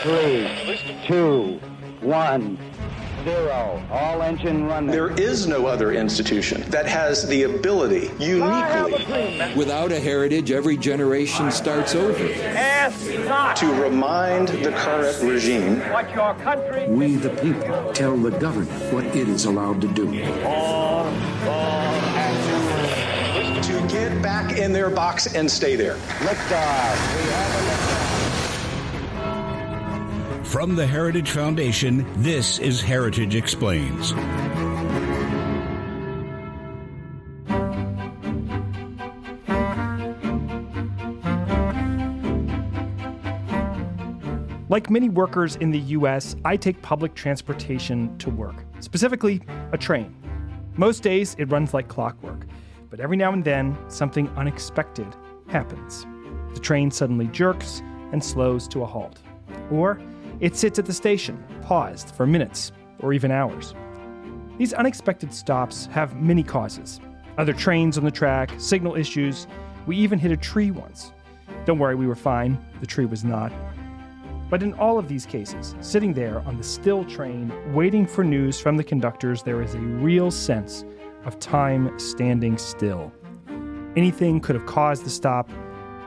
3, 2, 1, 0. All engine running. There is no other institution that has the ability, uniquely, without a heritage, every generation starts over. Ask not to remind the current regime what your country... We, the people, tell the government what it is allowed to do. to get back in their box and stay there. Liftoff. We have a liftoff. From the Heritage Foundation, this is Heritage Explains. Like many workers in the U.S., I take public transportation to work, specifically a train. Most days, it runs like clockwork, but every now and then, something unexpected happens. The train suddenly jerks and slows to a halt. Or it sits at the station, paused for minutes or even hours. These unexpected stops have many causes. Other trains on the track, signal issues. We even hit a tree once. Don't worry, we were fine. The tree was not. But in all of these cases, sitting there on the still train, waiting for news from the conductors, there is a real sense of time standing still. Anything could have caused the stop.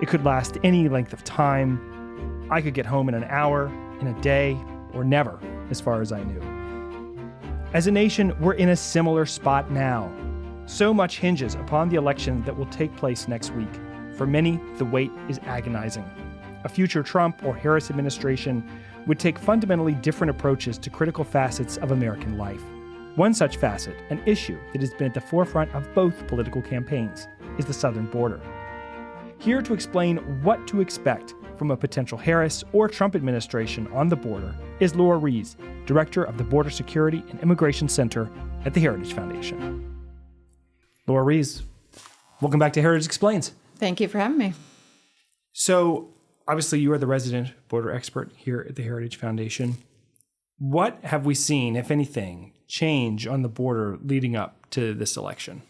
It could last any length of time. I could get home in an hour, in a day, or never, as far as I knew. As a nation, we're in a similar spot now. So much hinges upon the election that will take place next week. For many, the wait is agonizing. A future Trump or Harris administration would take fundamentally different approaches to critical facets of American life. One such facet, an issue that has been at the forefront of both political campaigns, is the southern border. Here to explain what to expect from a potential Harris or Trump administration on the border is Lora Ries, Director of the Border Security and Immigration Center at the Heritage Foundation. Lora Ries, welcome back to Heritage Explains. Thank you for having me. So, obviously, you are the resident border expert here at the Heritage Foundation. What have we seen, if anything, change on the border leading up to this election?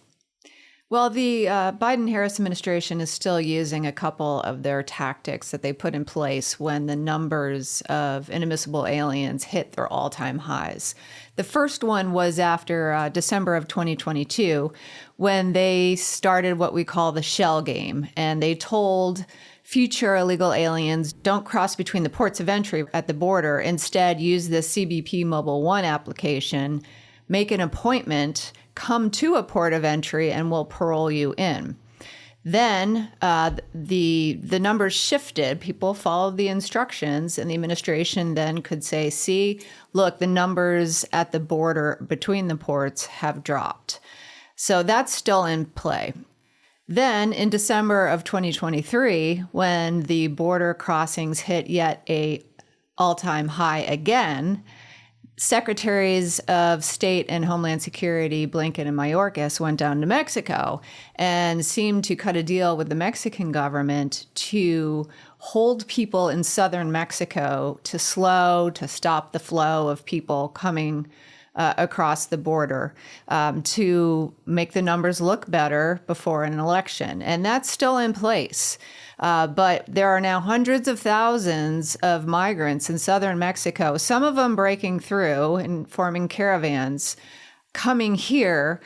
Well, the Biden-Harris administration is still using a couple of their tactics that they put in place when the numbers of inadmissible aliens hit their all-time highs. The first one was after December of 2022, when they started what we call the shell game, and they told future illegal aliens, don't cross between the ports of entry at the border. Instead, use the CBP Mobile One application, make an appointment, come to a port of entry, and we'll parole you in. Then the numbers shifted. People followed the instructions, and the administration then could say, see, look, the numbers at the border between the ports have dropped. So that's still in play. Then in December of 2023, when the border crossings hit yet a all-time high again, Secretaries of State and Homeland Security Blinken and Mayorkas went down to Mexico and seemed to cut a deal with the Mexican government to hold people in southern Mexico to stop the flow of people coming across the border, to make the numbers look better before an election. And that's still in place. But there are now hundreds of thousands of migrants in southern Mexico, some of them breaking through and forming caravans, coming here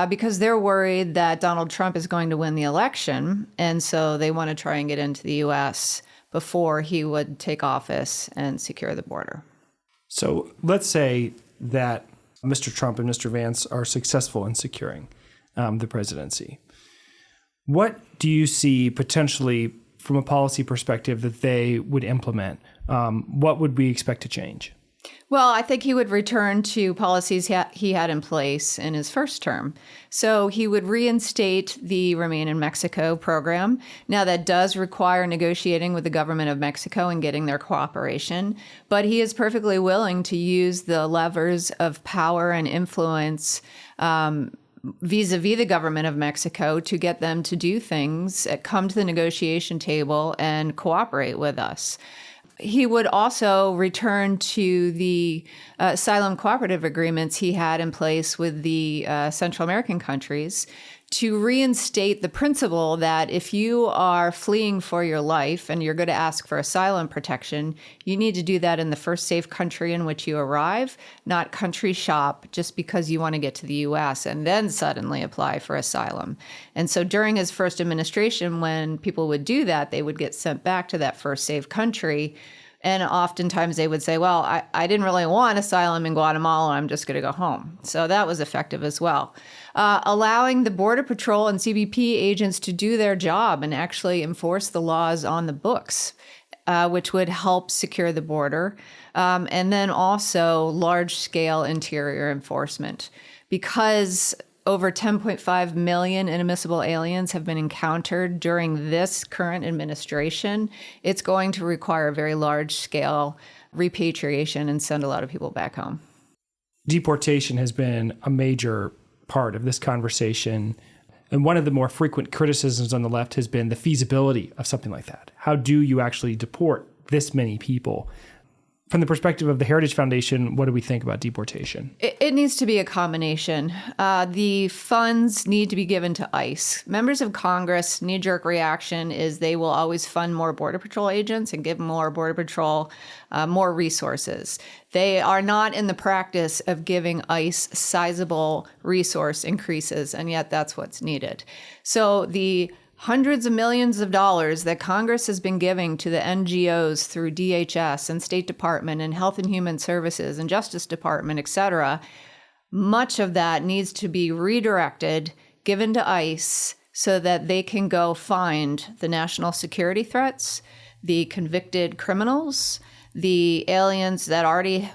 because they're worried that Donald Trump is going to win the election. And so they want to try and get into the U.S. before he would take office and secure the border. So let's say that Mr. Trump and Mr. Vance are successful in securing the presidency. What do you see potentially from a policy perspective that they would implement? What would we expect to change? Well, I think he would return to policies he had in place in his first term. So he would reinstate the Remain in Mexico program. Now, that does require negotiating with the government of Mexico and getting their cooperation, but he is perfectly willing to use the levers of power and influence vis-a-vis the government of Mexico to get them to do things, come to the negotiation table and cooperate with us. He would also return to the asylum cooperative agreements he had in place with the Central American countries to reinstate the principle that if you are fleeing for your life and you're going to ask for asylum protection, you need to do that in the first safe country in which you arrive, not country shop just because you want to get to the U.S. and then suddenly apply for asylum. And so during his first administration, when people would do that, they would get sent back to that first safe country. And oftentimes they would say, well, I didn't really want asylum in Guatemala. I'm just going to go home. So that was effective as well. Allowing the Border Patrol and CBP agents to do their job and actually enforce the laws on the books, which would help secure the border. And then also large-scale interior enforcement. Because over 10.5 million inadmissible aliens have been encountered during this current administration, it's going to require very large-scale repatriation and send a lot of people back home. Deportation has been a major part of this conversation. And one of the more frequent criticisms on the left has been the feasibility of something like that. How do you actually deport this many people? From the perspective of the Heritage Foundation, what do we think about deportation? It needs to be a combination. The funds need to be given to ICE. Members of Congress, knee-jerk reaction is they will always fund more Border Patrol agents and give more Border Patrol more resources. They are not in the practice of giving ICE sizable resource increases, and yet that's what's needed. So the hundreds of millions of dollars that Congress has been giving to the NGOs through DHS and State Department and Health and Human Services and Justice Department, et cetera, much of that needs to be redirected, given to ICE so that they can go find the national security threats, the convicted criminals, the aliens that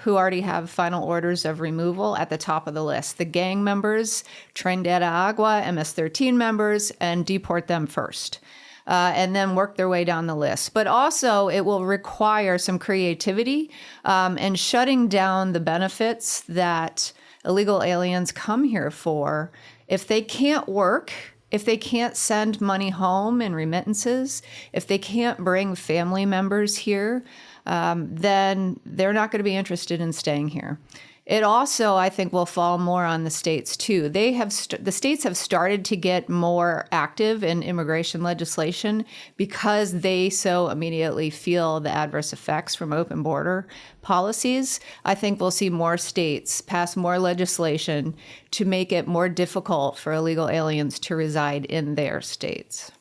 who already have final orders of removal at the top of the list, the gang members, Tren de Agua, MS-13 members, and deport them first, and then work their way down the list. But also it will require some creativity and shutting down the benefits that illegal aliens come here for. If they can't work, if they can't send money home in remittances, if they can't bring family members here, then they're not going to be interested in staying here. It also, I think, will fall more on the states, too. The states have started to get more active in immigration legislation because they so immediately feel the adverse effects from open border policies. I think we'll see more states pass more legislation to make it more difficult for illegal aliens to reside in their states.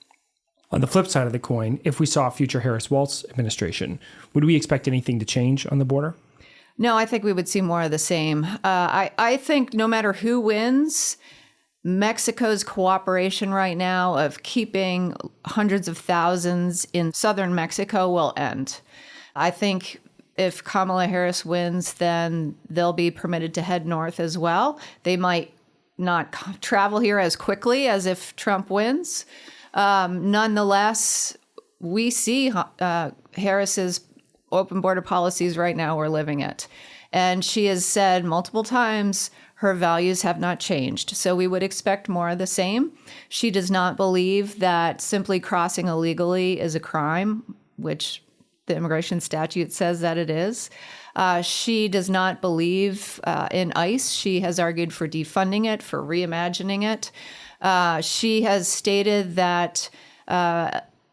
On the flip side of the coin, if we saw a future Harris-Walz administration, would we expect anything to change on the border? No, I think we would see more of the same. I think no matter who wins, Mexico's cooperation right now of keeping hundreds of thousands in southern Mexico will end. I think if Kamala Harris wins, then they'll be permitted to head north as well. They might not travel here as quickly as if Trump wins. Nonetheless, we see Harris's open border policies right now. We're living it. And she has said multiple times her values have not changed. So we would expect more of the same. She does not believe that simply crossing illegally is a crime, which the immigration statute says that it is. She does not believe in ICE. She has argued for defunding it, for reimagining it. She has stated that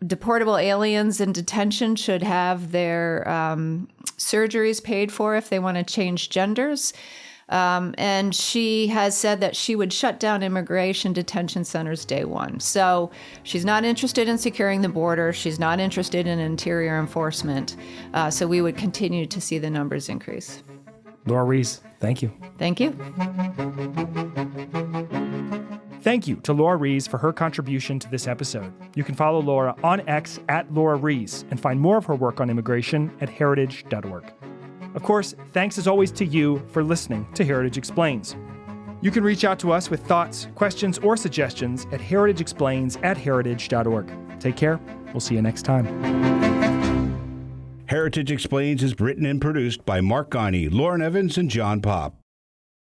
deportable aliens in detention should have their surgeries paid for if they want to change genders. And she has said that she would shut down immigration detention centers day one. So she's not interested in securing the border. She's not interested in interior enforcement. So we would continue to see the numbers increase. Lora Ries, thank you. Thank you. Thank you to Lora Ries for her contribution to this episode. You can follow Lora on X at Lora Ries and find more of her work on immigration at heritage.org. Of course, thanks as always to you for listening to Heritage Explains. You can reach out to us with thoughts, questions, or suggestions at heritageexplains@heritage.org. Take care. We'll see you next time. Heritage Explains is written and produced by Mark Gagne, Lauren Evans, and John Popp.